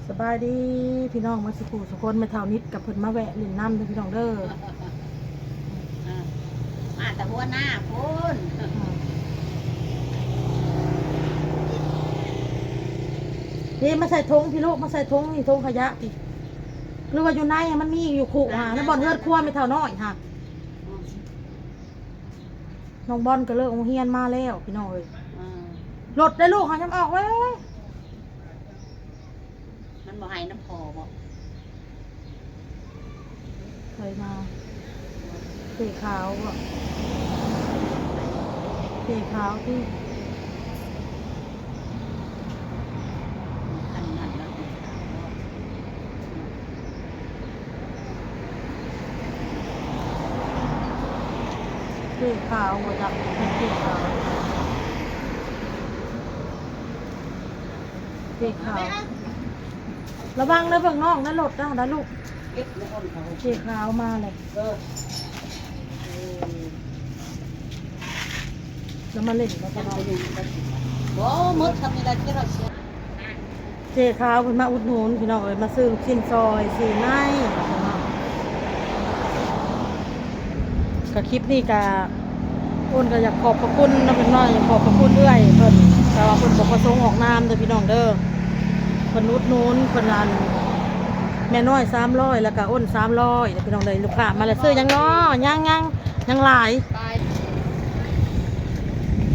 สบายดีพี่น้องมาสุขุสุคนมาเท่านิดกับเพิ่นมาแวะเล่นน้ำเด้อพี่น้องเด้อมาแต่หัวหน้าคุณนี่มาใส่ทงพี่ลูกมาใส่ทงนี่ทงขยะติหรือว่าอยู่ในมันมีอยู่ขู่หาน้ำบอลเฮือดครัวไม่เท่าน้อยค่ะน้องบอลก็เลิกโรงเรียนมาแล้วพี่น้องเอ้ยรถได้ลูกหาจำออกไว้มันบ่ให้น้ำพอบ่เคยมาเตะขาวบ่เตะขาวที่อันนั้นแล้วเตะขาวหัวจับเตะขาวเตะขาวระวังเลยเบิ่งน้องนั่นรถนะลูกเก็บแล้วคนเขาเตะขาวมาเลยแล้วมาเล่นแล้วก็เราบ่หมดทำยังไงที่เราเสียเจ๊ขาวเพิ่นมาอุดหนุนพี่น้องเอ้ยมาซื้อลูกชิ้นซอยสีไม้ก็คลิปนี้ก็อ้นก็อยากขอบพระคุณนะเพิ่นน้อยอยากขอบพระคุณเอื้อยเพิ่นแต่ว่าเพิ่นบ่ประสงค์ออกนามเด้อพี่น้องเด้อเพิ่นอุดหนุนเพิ่นอันแม่น้อย300แล้วก็อ้น300เด้อพี่น้องเด้อลูกค้ามาแล้วซื้อยังน้อยังหลาย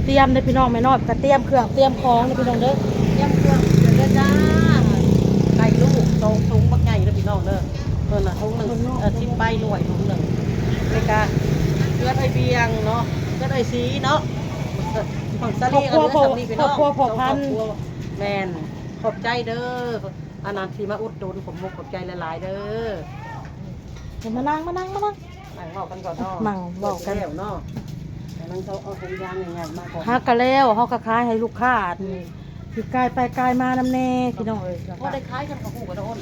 เตรียมเด้อพี่น้องแม่น้อยก็เตรียมเครื่องเตรียมของเด้อพี่น้องเด้อเยี่ยมเครื่องเด้อจ้าไก่ลูกโตถุงบักใหญ่เด้อพี่น้องเด้อเพิ่นน่ะถุงนึง10ใบรวยถุงนึงในการเลือดไอเบียงเนาะเลือดไอสีเนาะของซาลีกันเลือดสำลีพี่น้องแมนขอบใจเด้ออันนั้นที่มาอุดหนุนผมมุกขอบใจหลายๆเด้อเดี๋ยวมานั่งนั่งเว้ากันก่อนเนาะนั่งเว้ากันแล้วเนาะนั่งเขาเอาถุงยางใหญ่ๆมาก่อนฮักกันแล้วเฮาก็ขายให้ลูกค้าที่กายไปกายมานำแน่พี่น้องเอ้ยบ่ได้ขายกันกับฮู้กันอ้น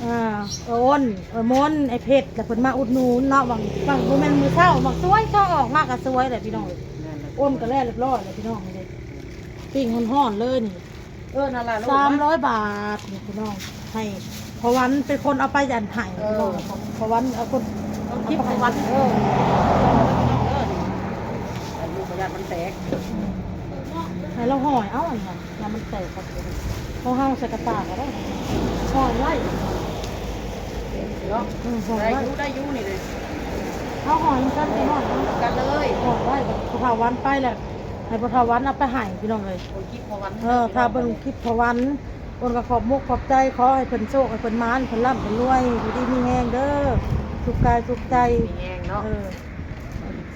อ้นมนไอ้เพชรแล้วเพิ่นมาอุดหนุนเนาะบางบ่แม่นมื้อเช้าบางสวยเช้าออกมาก็สวยแหละพี่น้องเอ้ยอ้นก็แล้วเรียบร้อยแล้วพี่น้องนี่ปิ้งฮ้อนๆเลยนี่นั่นล่ะ300 บาทนี่พี่น้องให้พอวันเป็นคนเอาไปยันให้พี่น้องพอวันเอาคนคลิปพอวันลูกประหยัดมันแตกให้เราห่อยเอาอันนั้นแล้วมันแตกครับเขาห้างใส่กระตาก็ได้ห่อยไว้เนาะได้ยูนี่เลยเขาห่อยมันกันไปห่อยกันเลยห่อยไว้แบบพอวันไปแหละให้พอวันเอาไปให้พี่น้องเลยคลิปพอวันถ้าเบิ่งคลิปพอวันคนก็ขอบมุกขอบใจขอให้เพิ่นโชคให้เพิ่นมานเพิ่นร่ำเพิ่นรวยอยู่ดีมีแห้งเด้อสุขกายสุขใจมีแห้งเนาะ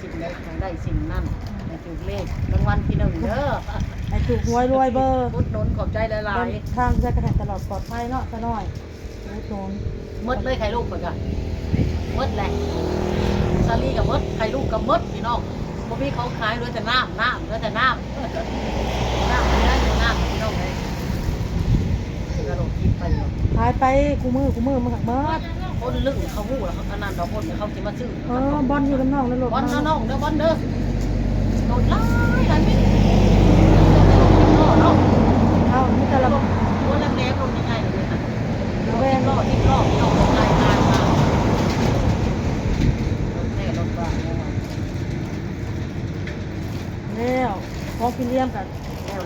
สิ่งใดของได้สิ่งนั้นให้ถูกเลขรางวัลที่1เด้อให้ถูกหวยรวยเบอร์อุดหนุนขอบใจหลายๆทางจะกระแทกตลอดปลอดภัยเนาะซะหน่อยอุดหนุนมดเลยไข่ลูกเพิ่นก็มดแหละซาลีกับมดไข่ลูกกับมดพี่น้องบ่มีเขาขายเหลือแต่น้ำเหลือแต่น้ำเหลือแต่น้ำพี่น้องเลยกระโดดกินไปขายไปกูมือมาหักเบิดคนลึกเขาหู้แล้วอันนั้นดอกคนเขาสิมาซื้อบอลอยู่น้ำนองแล้วลูกบอลน้องเด้อบอลเด้อโดดไล่ไม่เนาะเอานี่แต่ละตัวแรกๆลงยังไงเลยค่ะแวงรอบที่รอบเอาไล่มาแน่รถบ้านแล้วของพี่เลี้ยงกัน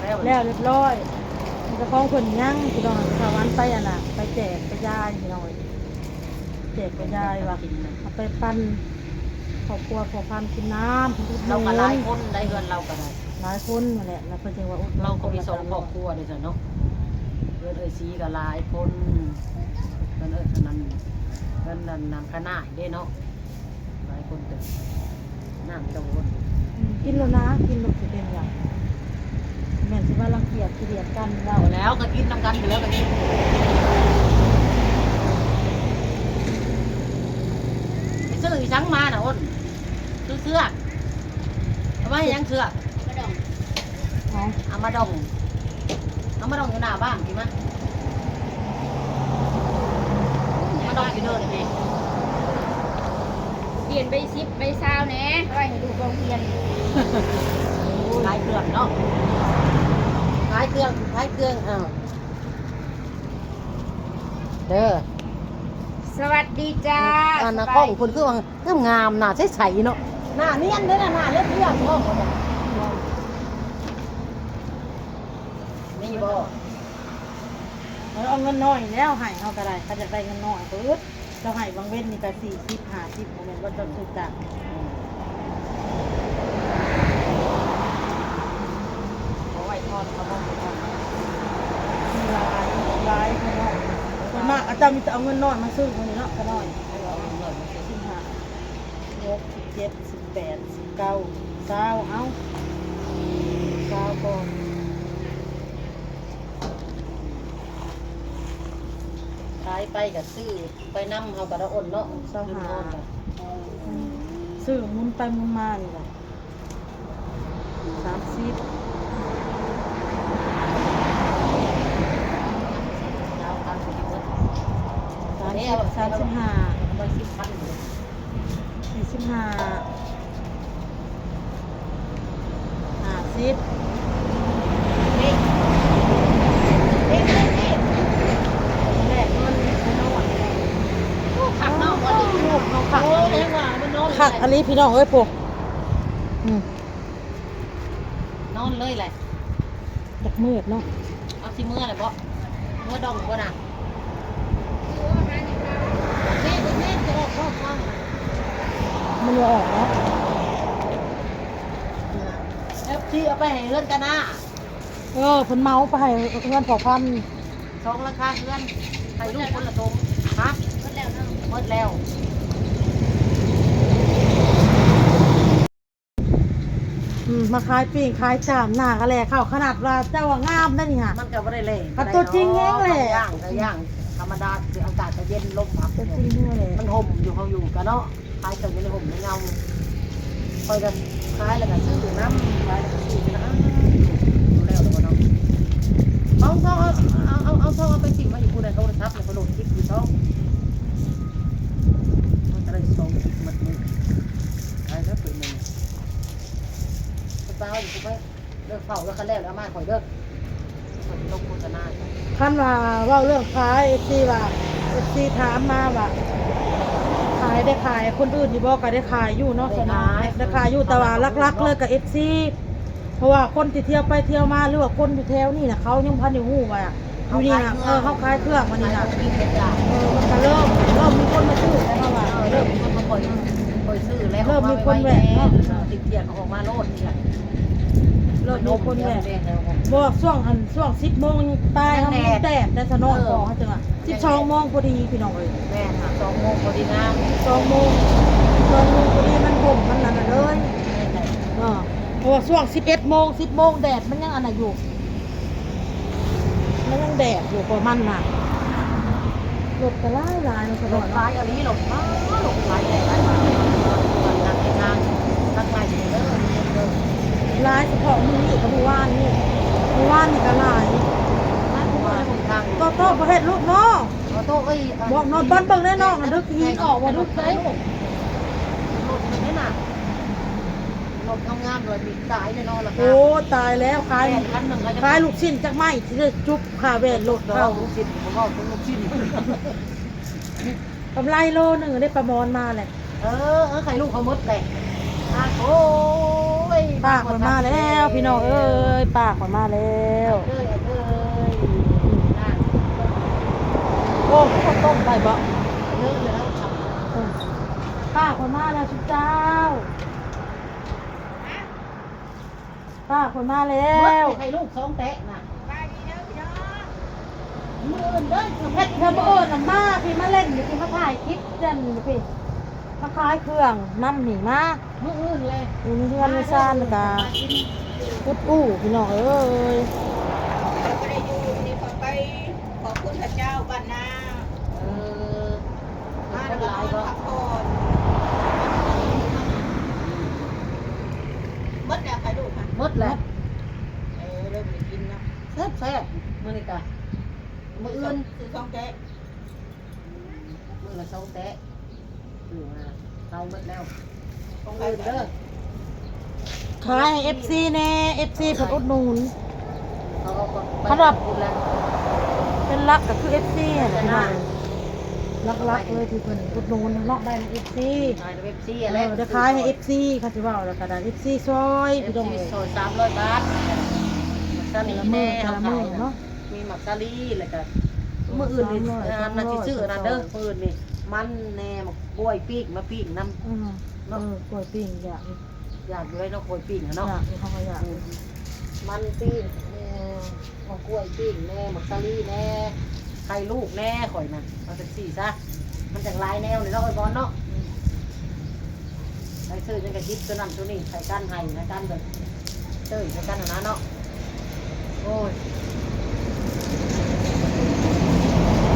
แล้วเรียบร้อยมันจะของคนยั่งพี่น้องสาวันไปอ่ะน่ะไปแจกไปยายพี่น้องแจกไปยายว่ะเอาไปปั้นครอบครัวขอพันกินน้ำเราก็หลายคนได้เงินเราก็ได้หลายคนนั่นแหละแล้วก็จะว่าเราก็มี2ครอบครัวด้วยจ้ะเนาะเงินซีก็หลายคนเงินนั้นเงินนั้นขนาดได้เนาะหลายคนตึกน้ำจะวนกินแล้วนะกินแบบสิเป็นอย่างแม่สิว่ารังเกียจเกลียดกันเราแล้วก็กินน้ำกันไปแล้วก็กินไปซื้อช้างมาน่ะอ้นซื้อเสื้อเอาไว้ยังเสื้อเอามาดองอยู่หน้าบ้านดีมั้ยมาดองอยู่เด้อเลยเปลี่ยนไป10 ไป20แหน่ไว้ให้ดูกองเรียนขายเครื่องเนาะขายเครื่อง เด้อ สวัสดีจ้า อันน่ะกล้องคนคือว่างามๆน่าใสๆเนาะหน้าเนียนเด้อน่ะหน้าเรียบๆกล้องนี่บ่ เอาเงินน้อยแล้วให้เฮาก็ได้ถ้าจะได้เงินน้อยปึ๊บเราให้บางเว้นนี่ก็40 50บ่แม่นว่าจะสุดจักเอาไว้ทอดเอาบ่ทอดหลายเนาะส่วนมากอาจารย์มีแต่เอาเงินน้อยมาซื้อคนนี้เนาะก็น้อย15 6 17 18 19 20เอา20ก่อน ขายไปก็ซื้อไปนำเฮาก็ได้อ้นเนาะ ซื้อหมุนไปหมุนมานี่แหละ30 ดาวกันสิเบิด 35 ไป10,000 45 50 เด็กเด็กเด็กเด็ก แรกเงินไม่น้อย ขักเนาะบ่ได้ลูกเฮาขักโอ้ยยังว่ามันนอน คักอันนี้พี่น้องเอ้ยพวกนอนเลยแหละ ดักมืดเนาะ เอาสิมื้อเลยบ่มื้อดองบ่น่ะเด็กเด็กจะออกข้าง มันจะออกเนาะ แล้วที่เอาไปให้เฮือนกันนะ เเพิ่นเมาไปให้เงิน2,000 สองราคาเฮือนให้ลูกคนละตรงฮะ หมดแล้วเนาะ หมดแล้ว มาขายปิ้งขายจามหน้าก็แลเข้าขนาดว่าเจ้าว่างามได้นี่ฮะ มันก็บ่ได้เล่ อ่ะตัวจริงแห้งแหละ ย่างก็ย่างธรรมดาคืออากาศก็เย็นลมพัด ตัวจริงนี่แหละ มันห่มอยู่เขาอยู่กันเนาะขายกันอยู่ในห่มในเงาคอยกันขายแล้วก็ซื้อน้ำขายแล้วก็ซื้อน้ำดูแล้วเนาะเอาทองเอาไปสิมาอีกผู้ใดโทรศัพท์เนี่ยเขาโหลดคลิปอยู่ช่องมันจะได้ส่งคลิปมันนี่ขายแล้วเป็นหนึ่งสตาร์อยู่ไปเลิกเผาแล้วคันแรกแล้วมาคอยเลิกลงโฆษณา คันว่าเว้าเรื่องขาย FC ว่า FC ถามมาว่าขายได้ขายคนอื่นที่บอกก็ได้ขายอยู่เนาะสนะได้ขายอยู่แต่ว่าลักๆเลยกับ FC เพราะว่าคนที่เที่ยวไปเที่ยวมาหรือว่าคนอยู่แถวนี่น่ะเขายังพันอยู่ฮู้ว่าอยู่นี่น่ะเขาขายเครื่องมันนี่น่ะ กินเป็นอย่าง มันก็เริ่มมีคนมาซื้อแล้วว่า เริ่มมีคนมาปล่อยซื้อแล้ว เริ่มมีคนแหวกเนาะ ติดเตียงออกมาโลดเนี่ย เริ่มมีคนแหละบอกช่วง10โมงตายเขามีแดดแต่สนอนบอกเขาจังอ่ะ12โมงพอดีพี่น้องเอ้ย แม่ค่ะ2 โมงพอดีงาม 2โมงพอดีมันห่มมันนั่นน่ะเลยเพราะว่าช่วง11โมง10โมงแดดมันยังอันน่ะอยู่มันยังแดดอยู่กว่ามันน่ะรถก็หลายๆเนาะส หล นอบ น ซ้ายอันนี้หลบซ้ายหลบซ้ายแต่ซ้ายมาทางทางทางไปเด้อ หลายเฉพาะมื้อนี้กับมื้อวานนี่ก็หลาย ทางมาทาง โตประเภทลูกน้อง โต๊ะเอ้ย บอกนอนบ้านเบิ่งแน่นอนน่ะดึกหินออกว่าดึกได้ หลบนี่น่ะหลบงามๆเลยมีสายแน่นอนล่ะ โอ้ตายแล้วขาย คันนึงก็จะ ขายลูกชิ้นจักไม้ที่จะจุบค่าเวทรถ เข้า เข้า ลูกชิ้นผมเอาลูกชิ้น กำไรโลนึงได้ประมอนมาแหละ ไข่ลูกเขามดเลยโอ้ย ป้าคนมาแล้วพี่น้องเอ้ยป้าคนมาแล้ว เอ้ย โอ้ข้าวต้มไปบ่ เลิกแล้ว ป้าคนมาแล้วชุดเจ้าป้าคนมาแล้ว ไข่ลูกสองแตะน่ะ ไปดีเด้อพี่น้อง มือเด้อ เฮ็ดเธอบ่เอิ้นมาพี่มาเล่นอยู่พี่มาถ่ายคลิปจันพี่มาขายเครื่องนำหนีมา มืออื่นเลย อยู่ในเรือนในซ่านแล้วก็พุดอู้พี่น้องเอ้ย เราก็ได้อยู่นี่ขอไปขอบคุณพระเจ้าบ้านนา มา บ้าน ห นอ ลาย น ก็ พักผ่อนหมดแล้วใครดูค่ะ มดแล้ว เริ่มไปกินแล้ว แซ่บมือนี่กะมืออื่น ซื้อซองแกะ มือละสองแตะดูมาเอาหมดแล้ว ของ อื่นเด้อ ขายให้ FC แน่ FC เพิ่นอุดหนุน เขาก็ สำหรับ พูดแล้ว เป็นรักก็คือ FC นั่นแหละพี่น้อง ลักๆเลยที่เพิ่นอุดหนุนเนาะได้ใน FC ขายในเว็บซี่ เอ อะไร อได้ขายให้ FC เขาสิเว้าแล้วก็ได้ FC ซอย เอฟ พี่น้อง ซี เอ้ย โซน300 บาทมักซาลีแน่เขาขายเนาะมีมักซาลีแล้วก็มื้ออื่นนี่น่าสิซื้อนั่นเด้อมื้ออื่นนี่มันแน่มักกล้วยปิ้งมาปิ้งนำ กล้วยปิ้งอยาก อยากอยู่ได้เนาะกล้วยปิ้งอะเนาะ อยากมีคำว่าอยาก มันปิ้งแน่มักกล้วยปิ้งแน่มักซาลีแน่ไข่ลูกแน่ข่อยน่ะเอาจังซี่ซะมันจังหลายแนวเลยเนาะไอ้บอลเนาะไปซื้อจังกะคิดตัวนั้นตัวนี้ใส่กันให้นะกันแบบเต้ยใส่กันนะเนาะโอ้ย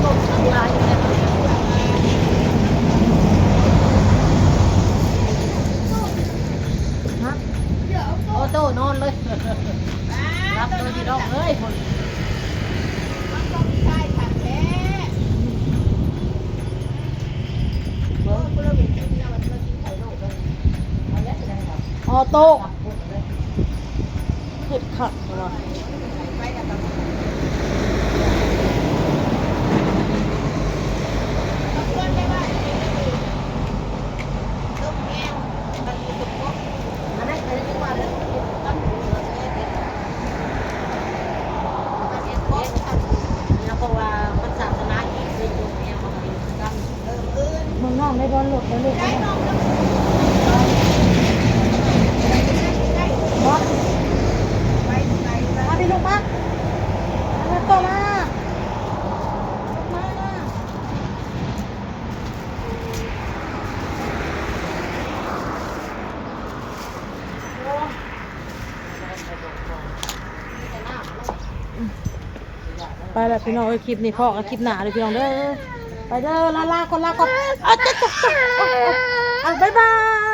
ต้มทั้งหลายเลย ฮะ โอ้โต้นอนเลยรับเลยพี่น้องเอ้ยคน มันต้องใช่ค่ะแท้เออคุณเราเห็นที่เรากินไข่ลูกกันอันนี้จะได้ครับ ออโต้เผ็ดขัดเหรอ ไปกับตำรวจไม่ว่าต้มแห้งมันมีสุกก็ อันนั้นเคยได้ว่าแล้วตั้งหัวเราใช้เป็น มันเห็นก็ทำ แล้วเพราะว่ามันศาสนาอีกในยุคนี้มันเป็นกัน อื่น มึงน้องได้บอลหลุดแล้วลูก ได้น้องแล้ว บอล ไปไหน มาพี่ลูกมามาโตมามา ไปแล้วพี่น้องเอ้ยคลิปนี้พ่อกับคลิปหน้าเลยพี่น้องเด้อไปเด้อลาคนลาก่อนเอาบ๊ายบาย